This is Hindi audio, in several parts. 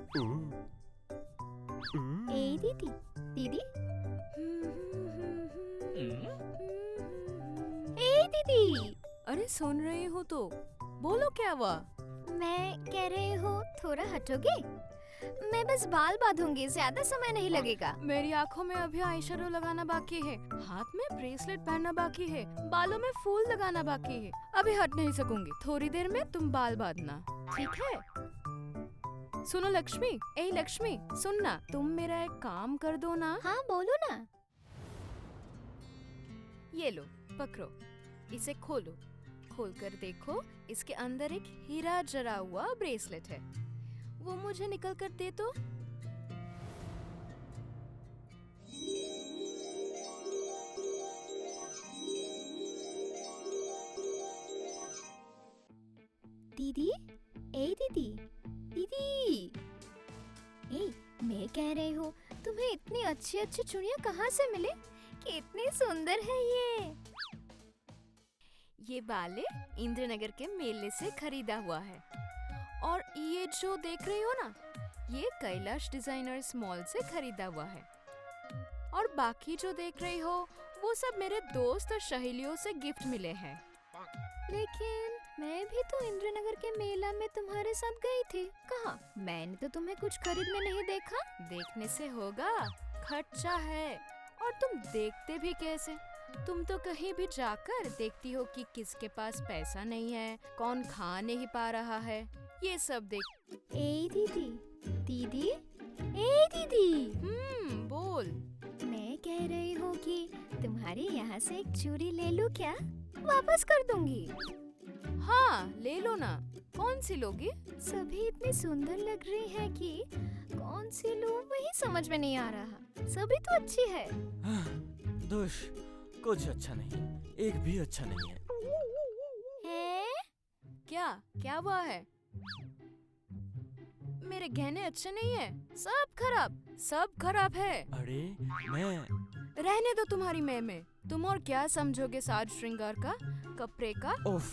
ए दीदी दीदी ए दीदी, अरे सुन रही हो तो बोलो क्या हुआ? मैं कह रही हूँ थोड़ा हटोगे? मैं बस बाल बांधूंगी, ज्यादा समय नहीं लगेगा। मेरी आंखों में अभी आईशैडो लगाना बाकी है, हाथ में ब्रेसलेट पहनना बाकी है, बालों में फूल लगाना बाकी है। अभी हट नहीं सकूंगी, थोड़ी देर में तुम बाल बांधना, ठीक है? सुनो लक्ष्मी, ए लक्ष्मी सुनना, तुम मेरा एक काम कर दो ना। हाँ बोलो ना। ये लो पकड़ो, इसे खोलो, खोल कर देखो, इसके अंदर एक हीरा जड़ा हुआ ब्रेसलेट है, वो मुझे निकल कर दे तो। दीदी ए दीदी दीदी, ए मैं कह रही हूँ तुम्हें इतनी अच्छी अच्छी चूड़ियाँ कहाँ से मिले कि इतनी सुंदर है ये बाले इंद्रनगर के मेले से खरीदा हुआ है, और ये जो देख रही हो ना, ये कैलाश डिजाइनर्स मॉल से खरीदा हुआ है, और बाकी जो देख रही हो वो सब मेरे दोस्त और सहेलियों से गिफ्ट मिले हैं। लेकिन मैं भी तो इंद्रनगर के मेला में तुम्हारे साथ गई थी। कहाँ? मैंने तो तुम्हें कुछ खरीदने नहीं देखा। देखने से होगा, खर्चा है, और तुम देखते भी कैसे? तुम तो कहीं भी जाकर देखती हो कि किसके पास पैसा नहीं है, कौन खा नहीं पा रहा है, ये सब देख। ए दीदी दीदी ए दीदी, बोल। मैं कह रही हूँ कि तुम्हारे यहाँ से एक चूड़ी ले लूँ क्या? वापस कर दूंगी। हाँ ले लो ना, कौन सी लोगी? सभी इतनी सुंदर लग रही है कि कौन सी लूँ वही समझ में नहीं आ रहा। सभी तो अच्छी है। दोष कुछ अच्छा नहीं, एक भी अच्छा नहीं है। क्या क्या हुआ है? मेरे गहने अच्छे नहीं है, सब खराब है। अरे मैं रहने दो तुम्हारी मैं तुम और क्या समझोगे साज श्रृंगार का, कपड़े का। उफ,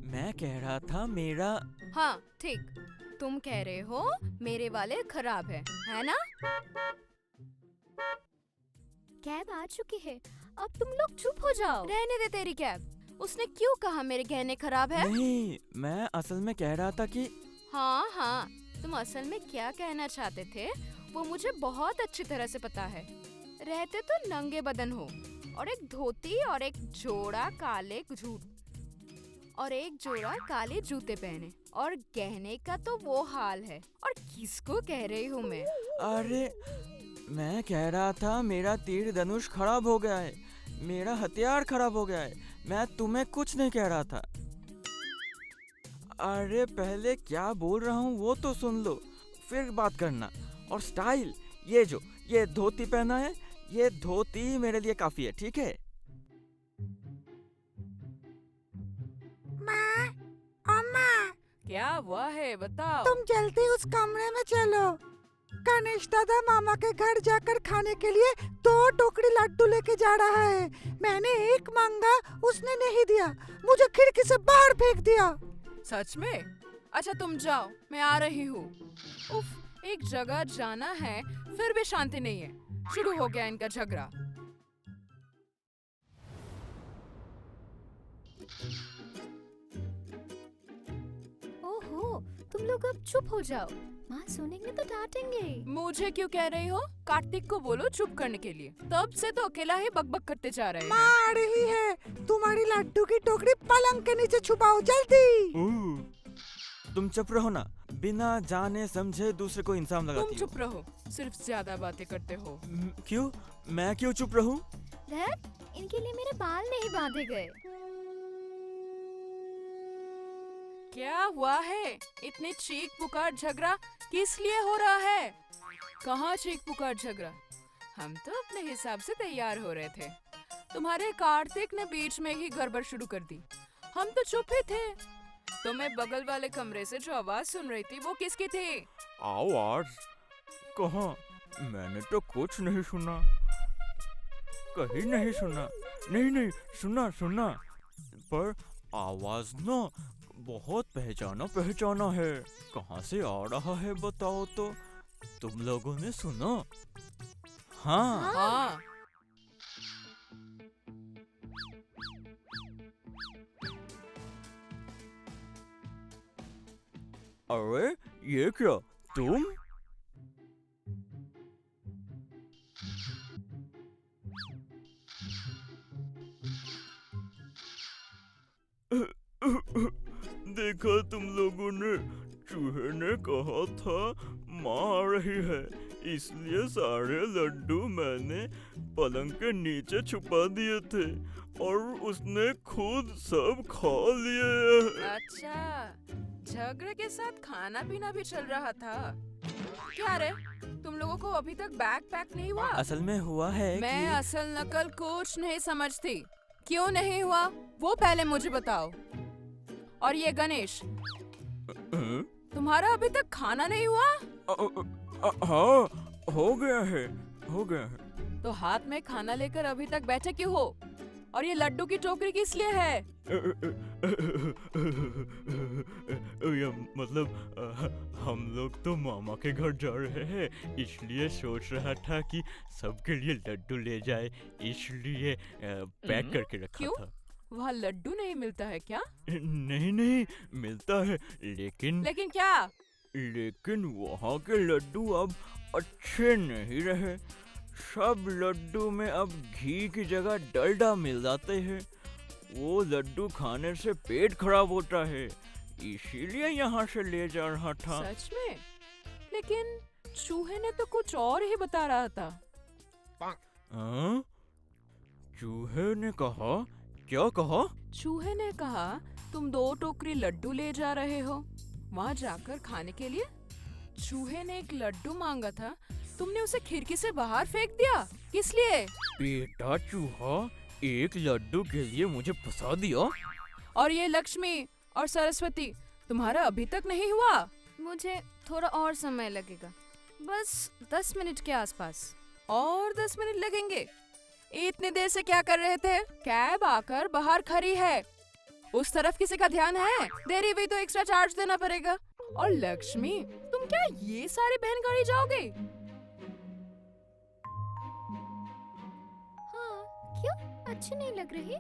मैं कह रहा था मेरा। हाँ ठीक, तुम कह रहे हो मेरे वाले खराब है ना? कैब आ चुकी है, अब तुम लोग चुप हो जाओ। रहने दे तेरी कैब। उसने क्यों कहा मेरे गहने खराब है? नहीं, मैं असल में कह रहा था कि हाँ, तुम असल में क्या कहना चाहते थे वो मुझे बहुत अच्छी तरह से पता है। रहते तो नंगे बदन हो, और एक धोती और एक जोड़ा काले जूते पहने, और गहने का तो वो हाल है। और किसको कह रही हूँ मैं? अरे मैं कह रहा था मेरा तीर धनुष खराब हो गया है, मेरा हथियार खराब हो गया है। मैं तुम्हें कुछ नहीं कह रहा था। अरे पहले क्या बोल रहा हूँ वो तो सुन लो, फिर बात करना। और स्टाइल, ये धोती पहना है, ये धोती मेरे लिए काफी है, ठीक है? माँ, अम्मा, क्या हुआ है बताओ। तुम जल्दी उस कमरे में चलो। गणेश दादा मामा के घर जाकर खाने के लिए 2 टोकरी लड्डू लेके जा रहा है। मैंने एक मांगा, उसने नहीं दिया, मुझे खिड़की से बाहर फेंक दिया। सच में? अच्छा तुम जाओ, मैं आ रही हूँ। उफ, एक जगह जाना है फिर भी शांति नहीं है। शुरू हो गया इनका झगड़ा। ओहो, तुम लोग अब चुप हो जाओ, माँ सुनेंगे तो डांटेंगे। मुझे क्यों कह रही हो? कार्तिक को बोलो चुप करने के लिए। तब से तो अकेला ही बकबक करते जा रहे हैं। माँ आ रही है, तुम्हारी लड्डू की टोकरी पलंग के नीचे छुपाओ जल्दी। तुम चुप रहो ना, बिना जाने समझे दूसरे को इंसाम लगाती हो। तुम चुप रहो, सिर्फ ज्यादा बातें करते हो। क्यों? मैं क्यों चुप रहूं? धत, इनके लिए मेरे बाल नहीं बांधे गए। क्या हुआ है? इतनी चीख पुकार झगड़ा किस लिए हो रहा है? कहाँ चीख पुकार झगड़ा? हम तो अपने हिसाब से तैयार हो रहे थे, तुम्हारे कार्तिक ने बीच में ही गड़बड़ शुरू कर दी। हम तो चुप ही थे। तो मैं बगल वाले कमरे से जो आवाज सुन रही थी वो किसकी थी? आवाज? कहाँ? मैंने तो कुछ नहीं सुना, कहीं नहीं सुना। नहीं सुना, पर आवाज ना बहुत पहचाना पहचाना है। कहाँ से आ रहा है बताओ तो? तुम लोगों ने सुना? हाँ। हाँ। अरे ये क्या, तुम? देखा तुम लोगों ने, चूहे ने कहा था माँ आ रही है, इसलिए सारे लड्डू मैंने पलंग के नीचे छुपा दिए थे और उसने खुद सब खा लिए। अच्छा, झगड़े के साथ खाना पीना भी चल रहा था। क्या रे, तुम लोगों को अभी तक बैग पैक नहीं हुआ? असल में हुआ है मैं कि असल नकल कुछ नहीं समझती। क्यों नहीं हुआ वो पहले मुझे बताओ। और ये गणेश, तुम्हारा अभी तक खाना नहीं हुआ? हाँ, हो गया है, हो गया है। तो हाथ में खाना लेकर अभी तक बैठे क्यों हो? और ये लड्डू की टोकरी किस लिए है? मतलब हम लोग तो मामा के घर जा रहे हैं, इसलिए सोच रहा था कि सबके लिए लड्डू ले जाए, इसलिए पैक करके रखा क्यों? था। वहाँ लड्डू नहीं मिलता है क्या? नहीं नहीं, मिलता है, लेकिन लेकिन क्या? वहाँ के लड्डू अब अच्छे नहीं रहे। सब लड्डू में अब घी की जगह डलडा मिल जाते हैं। वो लड्डू खाने से पेट खराब होता है, इसीलिए यहाँ से ले जा रहा था। सच में? लेकिन चूहे ने तो कुछ और ही बता रहा था। हाँ? चूहे ने कहा? क्या कहा? चूहे ने कहा तुम 2 टोकरी लड्डू ले जा रहे हो वहाँ जाकर खाने के लिए। चूहे ने एक लड्डू मांगा था, तुमने उसे खिड़की से बाहर फेंक दिया, किस लिए? बेटा चूहा, एक लड्डू के लिए मुझे फंसा दिया। और ये लक्ष्मी और सरस्वती, तुम्हारा अभी तक नहीं हुआ? मुझे थोड़ा और समय लगेगा, बस 10 मिनट के आसपास। और 10 मिनट लगेंगे? इतनी देर से क्या कर रहे थे? कैब आकर बाहर खड़ी है, उस तरफ किसी का ध्यान है? देरी हुई तो एक्स्ट्रा चार्ज देना पड़ेगा। और लक्ष्मी, तुम क्या ये सारी बहन गाड़ी जाओगे? हाँ, क्यों? अच्छी नहीं लग रही?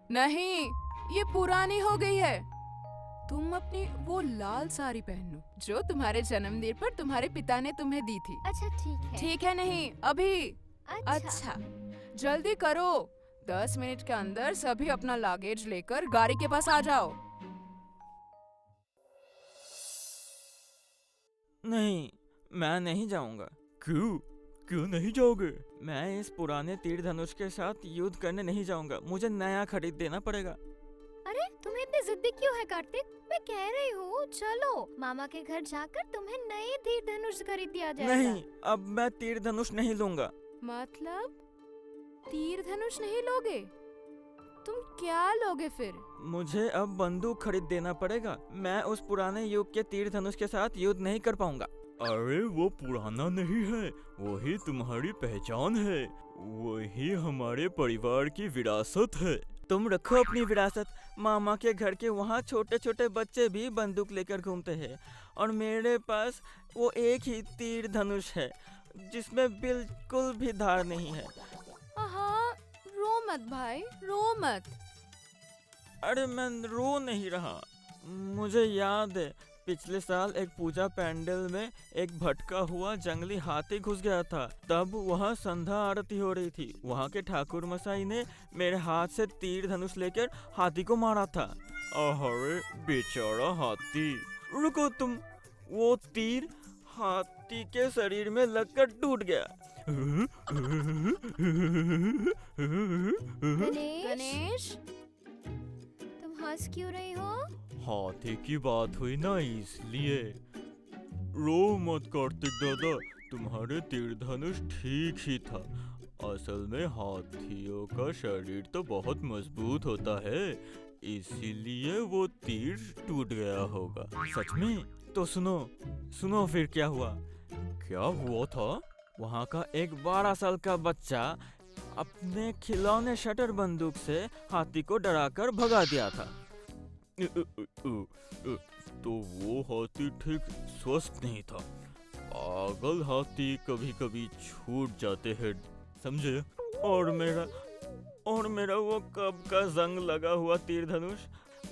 नहीं, ये पुरानी हो गई है। तुम अपनी वो लाल साड़ी पहनो जो तुम्हारे जन्मदिन पर तुम्हारे पिता ने तुम्हें दी थी। अच्छा ठीक है। ठीक है नहीं, अभी। अच्छा। अच्छा, जल्दी करो, 10 मिनट के अंदर सभी अपना लगेज लेकर गाड़ी के पास आ जाओ। नहीं, मैं नहीं जाऊंगा। क्यों? क्यों नहीं जाओगे? मैं इस पुराने तीर धनुष के साथ युद्ध करने नहीं जाऊंगा, मुझे नया खरीद देना पड़ेगा। अरे तुम्हें इतनी जिद्दी क्यों है कार्तिक? मैं कह रही हूँ चलो, मामा के घर जाकर तुम्हें नए तीर धनुष खरीद दिया जाएगा। नहीं, अब मैं तीर धनुष नहीं लूंगा। मतलब तीर धनुष नहीं लोगे? तुम क्या लोगे फिर? मुझे अब बंदूक खरीद देना पड़ेगा। मैं उस पुराने युग के तीर धनुष के साथ युद्ध नहीं कर पाऊंगा। अरे वो पुराना नहीं है, वही तुम्हारी पहचान है, वही हमारे परिवार की विरासत है। तुम रखो अपनी विरासत। मामा के घर के वहाँ छोटे छोटे बच्चे भी बंदूक लेकर घूमते हैं, और मेरे पास वो एक ही तीर धनुष है जिसमें बिल्कुल भी धार नहीं है। हाँ, रो मत भाई, रो मत। अरे मैं रो नहीं रहा, मुझे याद है पिछले साल एक पूजा पैंडल में एक भटका हुआ जंगली हाथी घुस गया था। तब वहाँ संध्या आरती हो रही थी। वहाँ के ठाकुर मसाई ने मेरे हाथ से तीर धनुष लेकर हाथी को मारा था। अरे बेचारा हाथी। रुको तुम, वो तीर हाथी के शरीर में लगकर टूट गया। गणेश, तुम हंस क्यों रही हो? हाथी की बात हुई ना, इसलिए। रो मत कार्तिक दादा, तुम्हारे तीर धनुष ठीक ही था। असल में हाथियों का शरीर तो बहुत मजबूत होता है, इसीलिए वो तीर टूट गया होगा। सच में? तो सुनो फिर क्या हुआ। क्या हुआ था? वहाँ का एक 12 साल का बच्चा अपने खिलौने शटर बंदूक से हाथी को डराकर भगा दिया था। तो वो हाथी ठीक स्वस्थ नहीं था। पागल हाथी कभी कभी छूट जाते हैं, समझे? और मेरा वो कब का जंग लगा हुआ तीर धनुष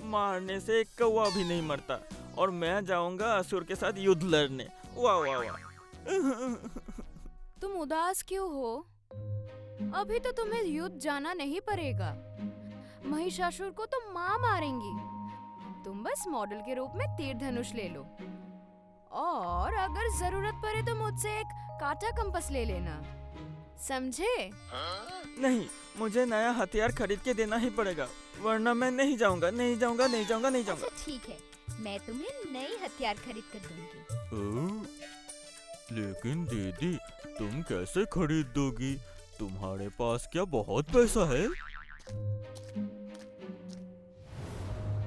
मारने से एक कौवा भी नहीं मरता, और मैं जाऊंगा असुर के साथ युद्ध लड़ने। वाह वाह वाह। तुम उदास क्यों हो? अभी तो तुम्हें युद्ध जाना नहीं पड़ेगा। महिषासुर को तो माँ मारेंगी। तुम बस मॉडल के रूप में तीर धनुष ले लो, और अगर जरूरत पड़े तो मुझसे एक काटा कंपास ले लेना, समझे? नहीं, मुझे नया हथियार खरीद के देना ही पड़ेगा, वरना मैं नहीं जाऊंगा। अच्छा ठीक है, मैं तुम्हें नई हथियार खरीद कर दूंगी। लेकिन दीदी, तुम कैसे खरीद दोगी? तुम्हारे पास क्या बहुत पैसा है?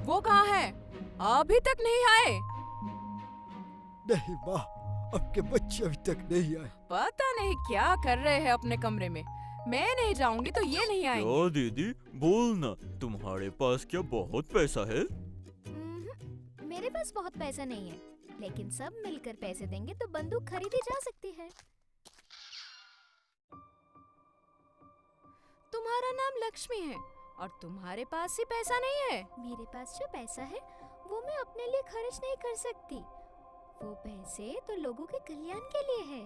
वो कहाँ है? अभी तक नहीं आए। नहीं माँ, आपके बच्चे अभी तक नहीं आए। पता नहीं क्या कर रहे हैं अपने कमरे में। मैं नहीं जाऊंगी तो ये नहीं आएंगे। क्या दीदी, बोलना, तुम्हारे पास क्या बहुत पैसा है? मेरे पास बहुत पैसा नहीं है, लेकिन सब मिलकर पैसे देंगे तो बंदूक खरीदी जा सकती है। तुम्हारा नाम लक्ष्मी है और तुम्हारे पास ही पैसा नहीं है। मेरे पास जो पैसा है वो मैं अपने लिए खर्च नहीं कर सकती। वो पैसे तो लोगों के कल्याण के लिए है।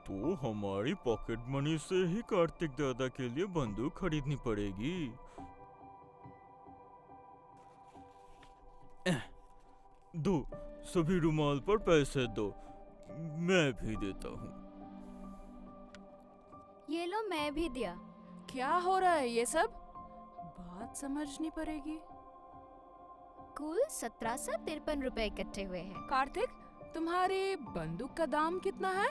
तो हमारी पॉकेट मनी से ही कार्तिक दादा के लिए बंदूक खरीदनी पड़ेगी। दो, सभी रुमाल पर पैसे दो, मैं भी देता हूँ। ये लो, मैं भी दिया। क्या हो रहा है ये सब? बात समझनी पड़ेगी। कुल 1753 रुपए इकट्ठे हुए हैं। कार्तिक, तुम्हारी बंदूक का दाम कितना है?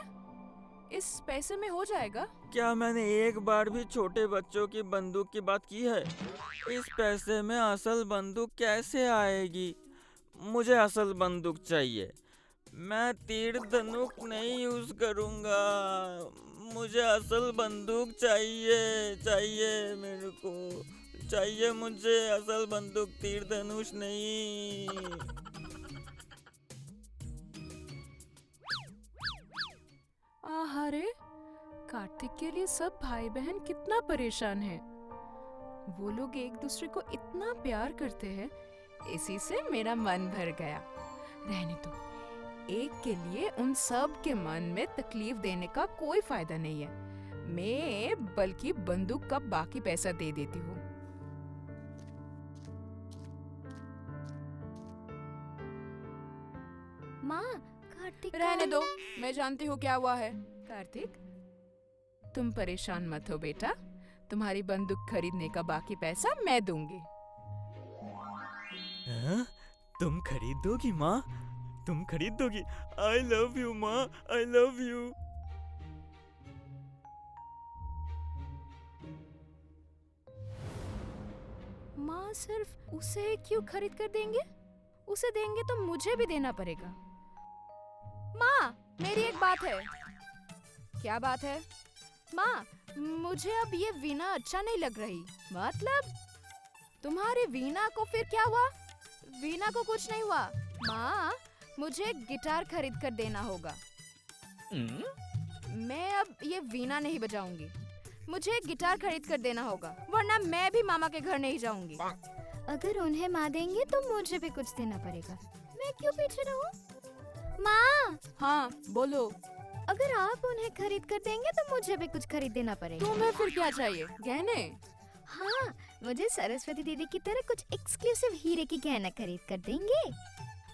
इस पैसे में हो जाएगा? क्या मैंने एक बार भी छोटे बच्चों की बंदूक की बात की है? इस पैसे में असल बंदूक कैसे आएगी? मुझे असल बंदूक चाहिए। मैं तीर धनुष नहीं यूज करूंगा। मुझे असल बंदूक चाहिए मेरे को चाहिए। मुझे असल बंदूक, तीर धनुष नहीं। अरे, कार्तिक के लिए सब भाई बहन कितना परेशान हैं। वो लोग एक दूसरे को इतना प्यार करते हैं, इसी से मेरा मन भर गया। रहने दो, एक के लिए उन सब के मन में तकलीफ देने का कोई फायदा नहीं है। मैं बल्कि बंदूक का बाकी पैसा दे देती हूँ। माँ, कार्तिक रहने दो, मैं जानती हूँ क्या हुआ है। कार्तिक, तुम परेशान मत हो बेटा, तुम्हारी बंदूक खरीदने का बाकी पैसा मैं दूंगी। हाँ? तुम खरीदोगी माँ? तुम खरीदोगी? आई लव यू माँ, आई लव यू। माँ सिर्फ उसे क्यों खरीद कर देंगे? उसे देंगे तो मुझे भी देना पड़ेगा। माँ, मेरी एक बात है। क्या बात है? माँ, मुझे अब ये वीणा अच्छा नहीं लग रही। मतलब तुम्हारी वीणा को फिर क्या हुआ? वीणा को कुछ नहीं हुआ। माँ, मुझे एक गिटार खरीद कर देना होगा। मैं अब ये वीणा नहीं बजाऊंगी। मुझे एक गिटार खरीद कर देना होगा, वरना मैं भी मामा के घर नहीं जाऊंगी। अगर उन्हें माँ देंगे तो मुझे भी कुछ देना पड़ेगा। मैं क्यों पीछे रहूं? माँ, हाँ बोलो। अगर आप उन्हें खरीद कर देंगे तो मुझे भी कुछ खरीद देना पड़ेगा। तुम्हें फिर क्या चाहिए? गहने? हाँ, मुझे सरस्वती दीदी की तरह कुछ एक्सक्लूसिव हीरे की गहना खरीद कर देंगे।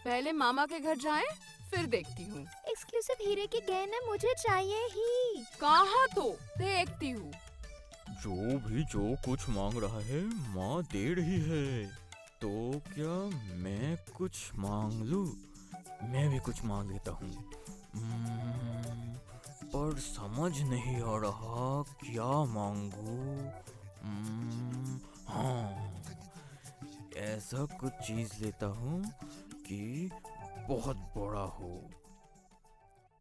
पहले मामा के घर जाएं, फिर देखती हूँ। एक्सक्लूसिव हीरे की गहना मुझे चाहिए ही। कहाँ तो देखती हूँ। जो कुछ मांग रहा है माँ दे रही है, तो क्या मैं कुछ मांग लूं? मैं भी कुछ मांग लेता हूँ। पर समझ नहीं आ रहा क्या मांगू। हाँ, ऐसा कुछ चीज लेता हूँ कि बहुत बड़ा हो।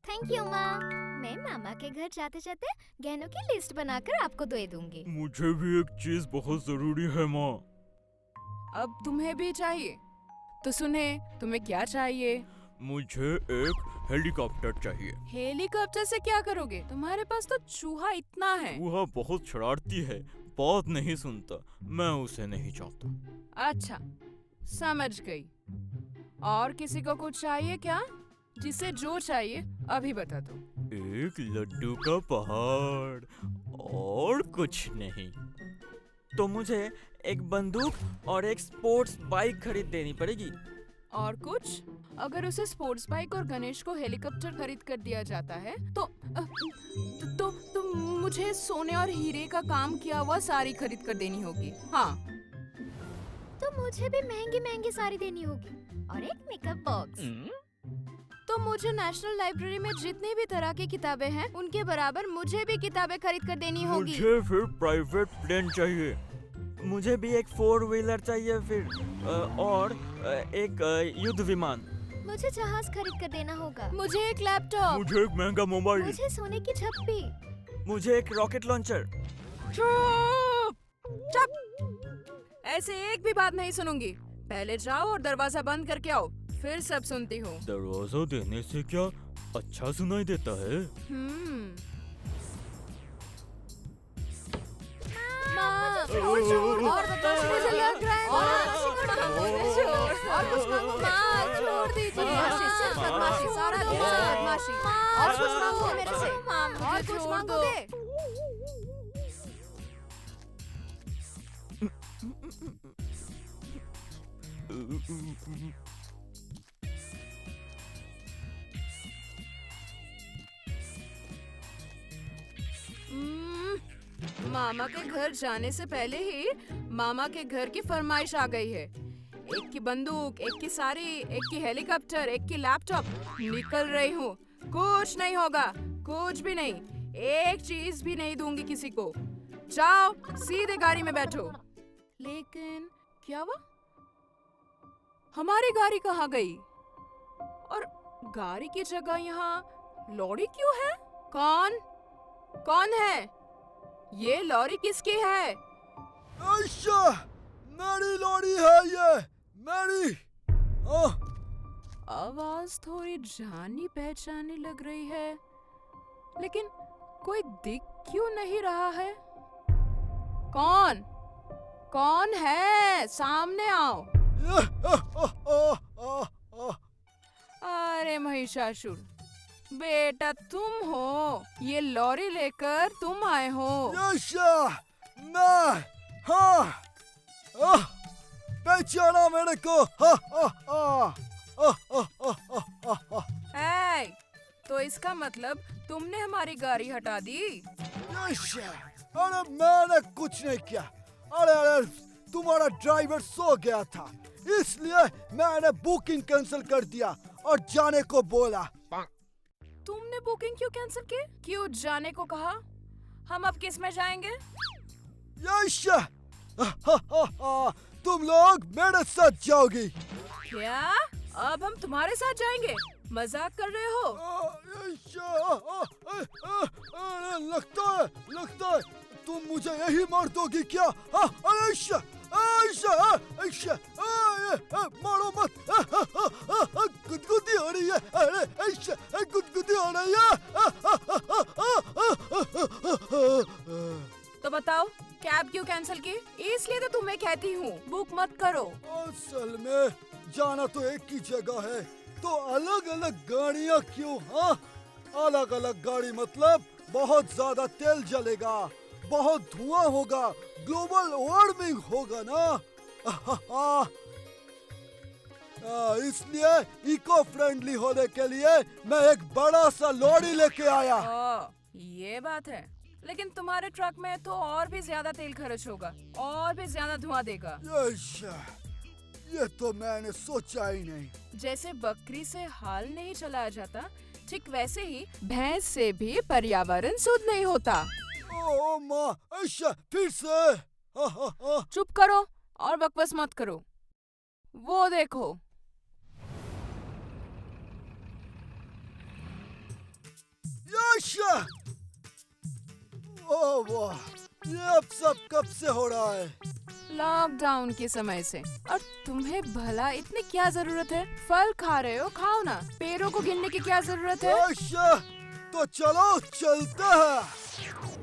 थैंक यू माँ। मैं मामा के घर जाते जाते गहनों की लिस्ट बनाकर आपको दे दूंगी। मुझे भी एक चीज बहुत जरूरी है माँ। अब तुम्हें भी चाहिए? तो सुने, तुम्हें क्या चाहिए? मुझे एक हेलीकॉप्टर चाहिए। हेलीकॉप्टर से क्या करोगे? तुम्हारे पास तो चूहा इतना है। वह बहुत शरारती है, बात नहीं सुनता, मैं उसे नहीं चाहता। अच्छा, समझ गई। और किसी को कुछ चाहिए क्या? जिसे जो चाहिए अभी बता दो। एक लड्डू का पहाड़ और कुछ नहीं। तो मुझे एक बंदूक और एक स्पोर्ट्स बाइक खरीद देनी पड़ेगी। और कुछ? अगर उसे स्पोर्ट्स बाइक और गणेश को हेलीकॉप्टर खरीद कर दिया जाता है तो मुझे सोने और हीरे का काम किया हुआ साड़ी खरीद कर देनी होगी। हाँ, तो मुझे भी महंगी महंगी साड़ी देनी होगी और एक मेकअप बॉक्स। तो मुझे नेशनल लाइब्रेरी में जितनी भी तरह की किताबें हैं उनके बराबर मुझे भी किताबें खरीद कर देनी होगी। मुझे फिर प्राइवेट प्लेन चाहिए। मुझे भी एक 4 व्हीलर चाहिए फिर और एक युद्ध विमान। मुझे जहाज खरीद कर देना होगा। मुझे एक लैपटॉप। मुझे एक महंगा मोबाइल। मुझे सोने की झप्पी। मुझे एक रॉकेट लॉन्चर। चुप! ऐसे एक भी बात नहीं सुनूंगी। पहले जाओ और दरवाजा बंद करके आओ, फिर सब सुनती हूँ। दरवाजा देने से क्या अच्छा सुनाई देता है? माँ, और बताओ, मुझे लग रहा है और कुछ मांगो। माँ, छोड़ दीजिए। बदमाशी, सारा दिन बदमाशी। और कुछ मांगो मेरे से। और कुछ मांगोगे? मामा के घर जाने से पहले ही मामा के घर की फरमाइश आ गई है। एक की बंदूक, एक की साड़ी, एक की हेलीकॉप्टर, एक की लैपटॉप। निकल रही हूँ। कुछ नहीं होगा, कुछ भी नहीं। एक चीज भी नहीं दूंगी किसी को। जाओ, सीधे गाड़ी में बैठो। लेकिन क्या हुआ? हमारी गाड़ी कहाँ गई? और गाड़ी की जगह यहाँ लॉरी क्यों है? कौन है? ये लॉरी किसकी है? अच्छा, मेरी लॉरी है ये, मेरी। आवाज थोड़ी जानी पहचानी लग रही है, लेकिन कोई दिख क्यों नहीं रहा है? कौन है? सामने आओ। अरे महिषासुर, बेटा तुम हो। ये लॉरी लेकर तुम आए हो। मैं, हाँ, पहचाना मेरे को। तो इसका मतलब तुमने हमारी गाड़ी हटा दी? अरे मैंने कुछ नहीं किया। अरे तुम्हारा ड्राइवर सो गया था, इसलिए मैंने बुकिंग कैंसिल कर दिया और जाने को बोला। तुमने बुकिंग क्यों कैंसिल की? क्यों जाने को कहा? हम अब किस में जाएंगे? तुम लोग मेरे साथ जाओगी। क्या? अब हम तुम्हारे साथ जाएंगे? मजाक कर रहे हो? लगता है तुम मुझे यही मार दोगी क्या? मारो मत। गुदगुदी हो रही है। अरे गुदगुदी हो रही है। तो बताओ, कैब क्यों कैंसिल की? इसलिए तो तुम्हें कहती हूँ बुक मत करो। असल में जाना तो एक ही जगह है, तो अलग अलग गाड़ियाँ क्यों? हाँ, अलग अलग गाड़ी मतलब बहुत ज्यादा तेल जलेगा, बहुत धुआं होगा, ग्लोबल वार्मिंग होगा ना। इसलिए इको फ्रेंडली होने के लिए मैं एक बड़ा सा लॉरी लेके आया। ये बात है, लेकिन तुम्हारे ट्रक में तो और भी ज्यादा तेल खर्च होगा और भी ज्यादा धुआं देगा। ये तो मैंने सोचा ही नहीं। जैसे बकरी से हाल नहीं चलाया जाता, ठीक वैसे ही भैंस से भी पर्यावरण शुद्ध नहीं होता। ओ माँ, अच्छा फिर से। चुप करो और बकवास मत करो। वो देखो। ओह वाह, ये अब सब कब से हो रहा है? लॉकडाउन के समय से। और तुम्हें भला इतनी क्या जरूरत है? फल खा रहे हो, खाओ ना। पेड़ों को गिनने की क्या जरूरत है? अच्छा, तो चलो चलते हैं।